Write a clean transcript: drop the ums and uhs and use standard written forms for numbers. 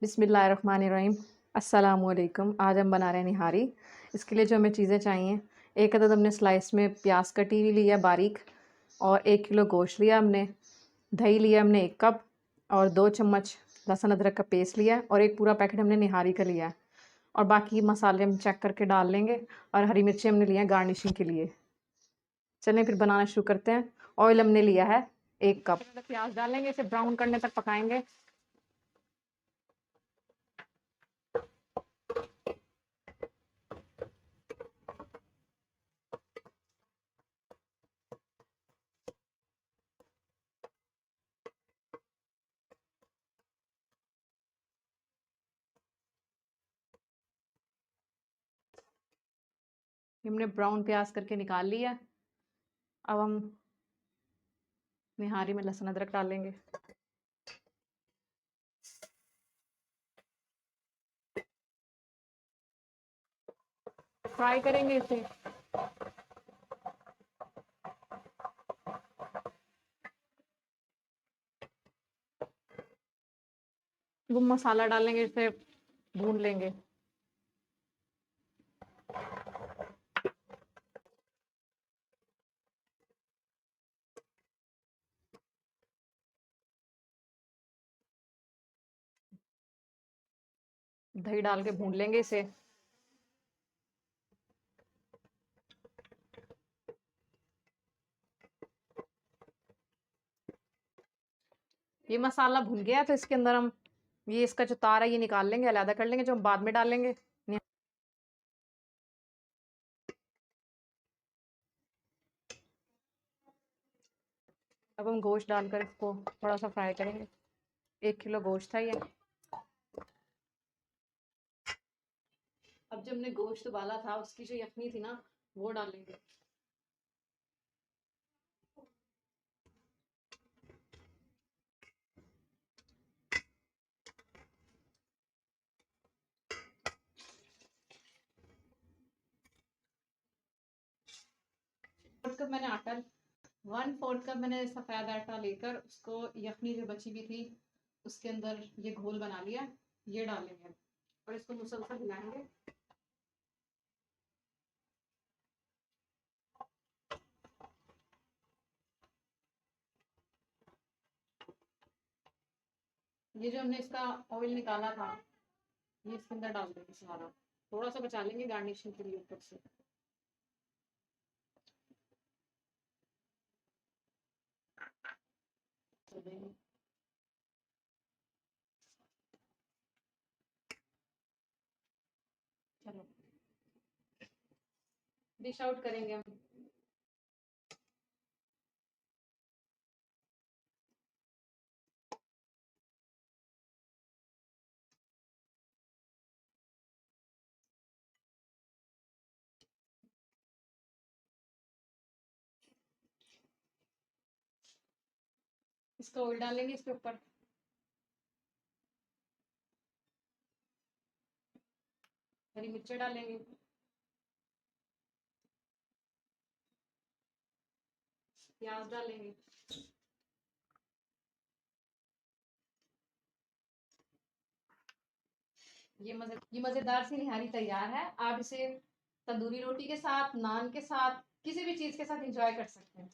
बिस्मिल्लाहिर्रहमानिर्रहीम। अस्सलामुअलैकुम। आज हम बना रहे हैं निहारी। इसके लिए जो हमें चीज़ें चाहिए, एक अदद हमने स्लाइस में प्याज कटी हुई लिया बारीक, और 1 किलो गोश्त लिया हमने। दही लिया हमने 1 कप, और 2 चम्मच लहसुन अदरक का पेस्ट लिया, और एक पूरा पैकेट हमने निहारी का लिया। और बाकी मसाले हम चेक करके डाल लेंगे, और हरी मिर्ची हमने लिया है गार्निशिंग के लिए। चलें फिर बनाना शुरू करते हैं। ऑयल हमने लिया है 1 कप। प्याज डालेंगे, इसे ब्राउन करने तक पकाएंगे। हमने ब्राउन प्याज करके निकाल लिया। अब हम निहारी में लहसुन अदरक डालेंगे। फ्राई करेंगे इसे। वो मसाला डालेंगे, इसे भून लेंगे। दही डाल के भून लेंगे इसे। ये मसाला भुन गया है, तो इसके अंदर हम ये इसका जो तार है ये निकाल लेंगे, अलग कर लेंगे, जो हम बाद में डालेंगे। अब हम गोश्त डालकर इसको थोड़ा सा फ्राई करेंगे। 1 किलो गोश्त था ये। अब जो हमने गोश्त उबाला था, उसकी जो यखनी थी ना, वो डालेंगे। कप मैंने आटा 1/4 कप मैंने सफ़ेद आटा लेकर उसको यखनी जो बची हुई थी उसके अंदर ये घोल बना लिया। ये डालेंगे और इसको मुसलसल हिलाएंगे। ये जो हमने इसका ऑयल निकाला था, ये इसके अंदर डाल देंगे सारा। थोड़ा सा बचा लेंगे गार्निशिंग के लिए ऊपर से। चलो डिश आउट करेंगे हम। इसका ऑयल डालेंगे इसके ऊपर। हरी मिर्ची डालेंगे। प्याज डालेंगे। ये मजेदार सी निहारी तैयार है। आप इसे तंदूरी रोटी के साथ, नान के साथ, किसी भी चीज के साथ एंजॉय कर सकते हैं।